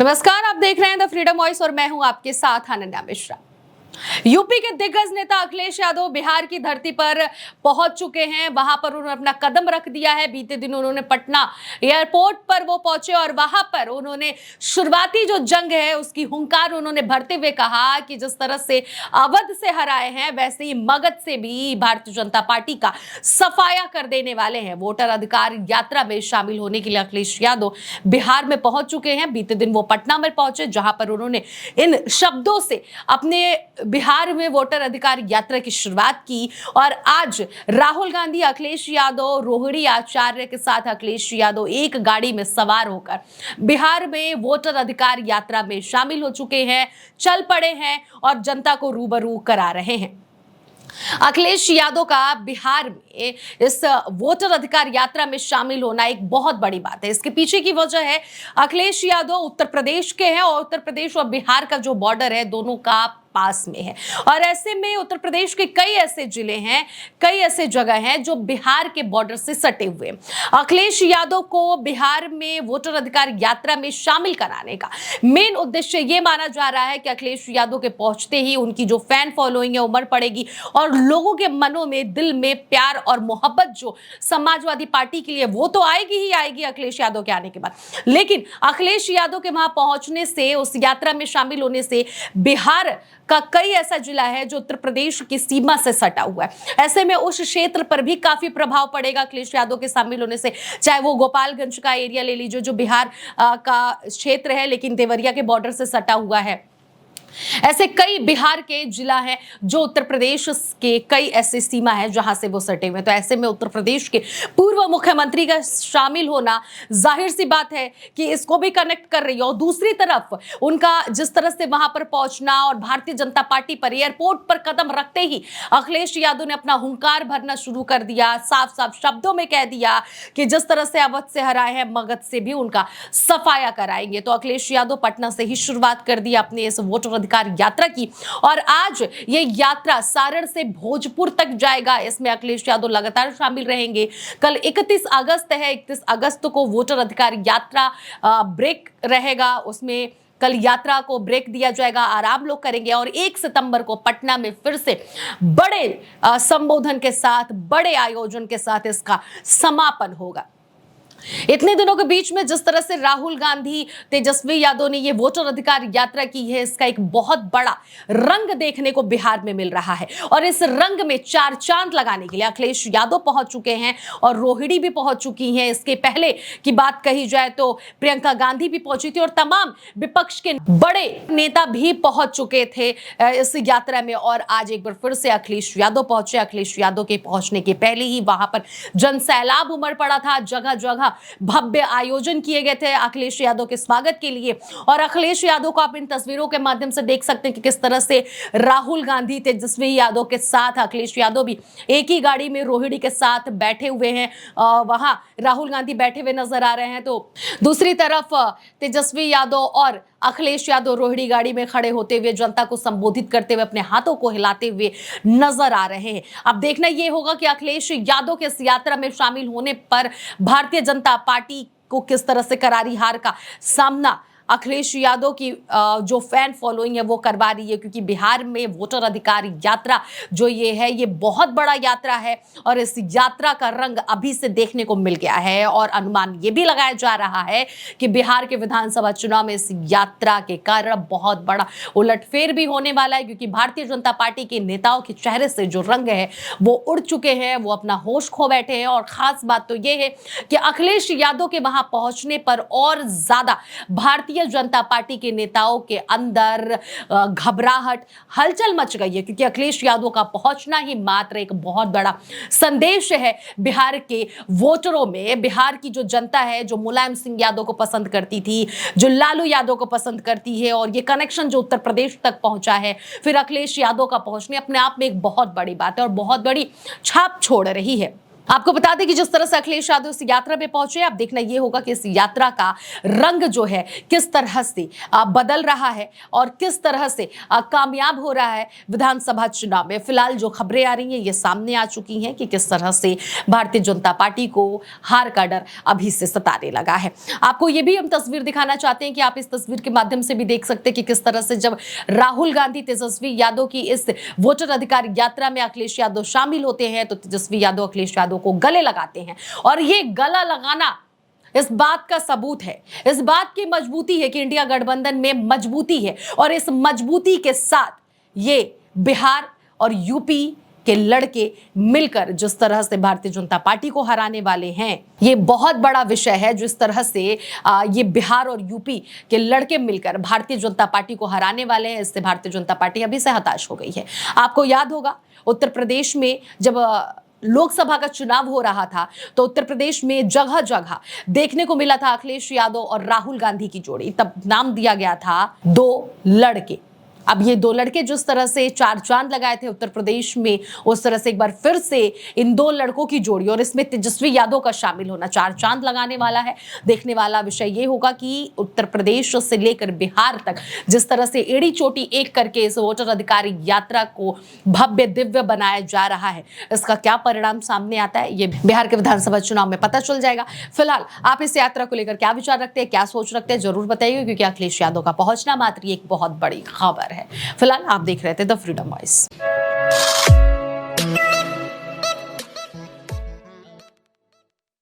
नमस्कार, आप देख रहे हैं द फ्रीडम वॉइस और मैं हूं आपके साथ अनन्या मिश्रा। यूपी के दिग्गज नेता अखिलेश यादव बिहार की धरती पर पहुंच चुके हैं। वहां पर उन्होंने अपना कदम रख दिया है। बीते दिन उन्होंने पटना एयरपोर्ट पर वो पहुंचे और वहां पर उन्होंने शुरुआती जो जंग है उसकी हुंकार उन्होंने भरते हुए कहा कि जिस तरह से अवध से हराए हैं वैसे ही मगध से भी भारतीय जनता पार्टी का सफाया कर देने वाले हैं। वोटर अधिकार यात्रा में शामिल होने के लिए अखिलेश यादव बिहार में पहुंच चुके हैं। बीते दिन वो पटना में पहुंचे जहां पर उन्होंने इन शब्दों से अपने बिहार में वोटर अधिकार यात्रा की शुरुआत की। और आज राहुल गांधी, अखिलेश यादव, रोहिणी आचार्य के साथ अखिलेश यादव एक गाड़ी में सवार होकर बिहार में वोटर अधिकार यात्रा में शामिल हो चुके हैं, चल पड़े हैं और जनता को रूबरू करा रहे हैं। अखिलेश यादव का बिहार में इस वोटर अधिकार यात्रा में शामिल होना एक बहुत बड़ी बात है। इसके पीछे की वजह है अखिलेश यादव उत्तर प्रदेश के हैं और उत्तर प्रदेश और बिहार का जो बॉर्डर है दोनों का पास में है। और ऐसे में उत्तर प्रदेश के कई ऐसे जिले हैं, कई ऐसे जगह हैं जो बिहार के बॉर्डर से सटे हुए। अखिलेश यादव को बिहार में वोटर अधिकार यात्रा में शामिल कराने का मेन उद्देश्य ये माना जा रहा है कि अखिलेश यादव के पहुंचते ही उनकी जो फैन फॉलोइंग है उमड़ पड़ेगी और लोगों के मनों में, दिल में प्यार और मोहब्बत जो समाजवादी पार्टी के लिए वो तो आएगी ही आएगी अखिलेश यादव के आने के बाद। लेकिन अखिलेश यादव के वहां पहुंचने से, उस यात्रा में शामिल होने से बिहार का कई ऐसा जिला है जो उत्तर प्रदेश की सीमा से सटा हुआ है। ऐसे में उस क्षेत्र पर भी काफी प्रभाव पड़ेगा अखिलेश यादव के शामिल होने से। चाहे वो गोपालगंज का एरिया ले लीजिए जो बिहार का क्षेत्र है लेकिन देवरिया के बॉर्डर से सटा हुआ है। ऐसे कई बिहार के जिला हैं जो उत्तर प्रदेश के कई ऐसे सीमा है जहां से वो सटे हुए हैं। तो ऐसे में उत्तर प्रदेश के पूर्व मुख्यमंत्री का शामिल होना जाहिर सी बात है कि इसको भी कनेक्ट कर रही है। और दूसरी तरफ उनका जिस तरह से वहां पर पहुंचना और भारतीय जनता पार्टी पर एयरपोर्ट पर कदम रखते ही अखिलेश यादव ने अपना हुंकार भरना शुरू कर दिया। साफ साफ शब्दों में कह दिया कि जिस तरह से अवध से हराए हैं मगध से भी उनका सफाया कराएंगे। तो अखिलेश यादव पटना से ही शुरुआत कर दी अपने इस वोटर अधिकार यात्रा की और आज ये यात्रा सारण से भोजपुर तक जाएगा। इसमें अखिलेश यादव लगातार शामिल रहेंगे। कल 31 अगस्त है, 31 अगस्त को वोटर अधिकार यात्रा ब्रेक रहेगा। उसमें कल यात्रा को ब्रेक दिया जाएगा, आराम लोग करेंगे और 1 सितंबर को पटना में फिर से बड़े संबोधन के साथ, बड़े आयोजन के साथ इसका समापन होगा। इतने दिनों के बीच में जिस तरह से राहुल गांधी, तेजस्वी यादव ने ये वोटर अधिकार यात्रा की है, इसका एक बहुत बड़ा रंग देखने को बिहार में मिल रहा है। और इस रंग में चार चांद लगाने के लिए अखिलेश यादव पहुंच चुके हैं और रोहिणी भी पहुंच चुकी हैं। इसके पहले की बात कही जाए तो प्रियंका गांधी भी पहुंची थी और तमाम विपक्ष के बड़े नेता भी पहुंच चुके थे इस यात्रा में। और आज एक बार फिर से अखिलेश यादव पहुंचे। अखिलेश यादव के पहुंचने के पहले ही वहां पर जन सैलाब उमड़ पड़ा था। जगह जगह भव्य आयोजन किए गए थे अखिलेश यादव के स्वागत के लिए। और अखिलेश यादव को आप इन तस्वीरों के माध्यम से देख सकते हैं कि किस तरह से राहुल गांधी, तेजस्वी यादव के साथ अखिलेश यादव भी एक ही गाड़ी में रोहिणी के साथ बैठे हुए हैं। वहां राहुल गांधी बैठे हुए नजर आ रहे हैं तो दूसरी तरफ तेजस्वी यादव और अखिलेश यादव रोहिणी गाड़ी में खड़े होते हुए जनता को संबोधित करते हुए अपने हाथों को हिलाते हुए नजर आ रहे हैं। अब देखना यह होगा कि अखिलेश यादव के इस यात्रा में शामिल होने पर भारतीय जनता पार्टी को किस तरह से करारी हार का सामना अखिलेश यादव की जो फैन फॉलोइंग है वो करवा रही है। क्योंकि बिहार में वोटर अधिकार यात्रा जो ये है ये बहुत बड़ा यात्रा है और इस यात्रा का रंग अभी से देखने को मिल गया है। और अनुमान ये भी लगाया जा रहा है कि बिहार के विधानसभा चुनाव में इस यात्रा के कारण बहुत बड़ा उलटफेर भी होने वाला है। क्योंकि भारतीय जनता पार्टी के नेताओं के चेहरे से जो रंग है वो उड़ चुके हैं, वो अपना होश खो बैठे हैं। और खास बात तो ये है कि अखिलेश यादव के वहां पहुंचने पर और ज्यादा भारतीय जनता पार्टी के नेताओं के अंदर घबराहट, हलचल मच गई है। क्योंकि अखिलेश यादव का पहुंचना ही मात्र एक बहुत बड़ा संदेश है बिहार के वोटरों में। बिहार की जो जनता है जो मुलायम सिंह यादव को पसंद करती थी, जो लालू यादव को पसंद करती है, और ये कनेक्शन जो उत्तर प्रदेश तक पहुंचा है, फिर अखिलेश यादव का पहुंचने अपने आप में एक बहुत बड़ी बात है और बहुत बड़ी छाप छोड़ रही है। आपको बता दें कि जिस तरह से अखिलेश यादव इस यात्रा में पहुंचे, अब देखना यह होगा कि इस यात्रा का रंग जो है किस तरह से बदल रहा है और किस तरह से कामयाब हो रहा है विधानसभा चुनाव में। फिलहाल जो खबरें आ रही हैं ये सामने आ चुकी हैं कि किस तरह से भारतीय जनता पार्टी को हार का डर अभी से सताने लगा है। आपको ये भी हम तस्वीर दिखाना चाहते हैं कि आप इस तस्वीर के माध्यम से भी देख सकते हैं कि किस तरह से जब राहुल गांधी तेजस्वी यादव की इस वोटर अधिकार यात्रा में अखिलेश यादव शामिल होते हैं तो तेजस्वी यादव अखिलेश यादव को गले लगाते हैं। और ये गला लगाना इस बात का सबूत है, इस बात की मजबूती है कि इंडिया गठबंधन में मजबूती है। और इस मजबूती के साथ ये बिहार और यूपी के लड़के मिलकर जिस तरह से भारतीय जनता पार्टी को हराने वाले हैं, ये बहुत बड़ा विषय है। जिस तरह से ये बिहार और यूपी के लड़के मिलकर भारतीय जनता पार्टी को हराने वाले हैं, इससे भारतीय जनता पार्टी अभी से हताश हो गई है। आपको याद होगा उत्तर प्रदेश में जब लोकसभा का चुनाव हो रहा था तो उत्तर प्रदेश में जगह जगह देखने को मिला था अखिलेश यादव और राहुल गांधी की जोड़ी। तब नाम दिया गया था दो लड़के। अब ये दो लड़के जिस तरह से चार चांद लगाए थे उत्तर प्रदेश में, उस तरह से एक बार फिर से इन दो लड़कों की जोड़ी और इसमें तेजस्वी यादव का शामिल होना चार चांद लगाने वाला है। देखने वाला विषय ये होगा कि उत्तर प्रदेश से लेकर बिहार तक जिस तरह से एड़ी चोटी एक करके इस वोटर अधिकार यात्रा को भव्य दिव्य बनाया जा रहा है, इसका क्या परिणाम सामने आता है ये बिहार के विधानसभा चुनाव में पता चल जाएगा। फिलहाल आप इस यात्रा को लेकर क्या विचार रखते हैं, क्या सोच रखते हैं, जरूर बताइए, क्योंकि अखिलेश यादव का पहुंचना मात्र एक बहुत बड़ी खबर है। फिलहाल आप देख रहे थे द फ्रीडम वॉइस।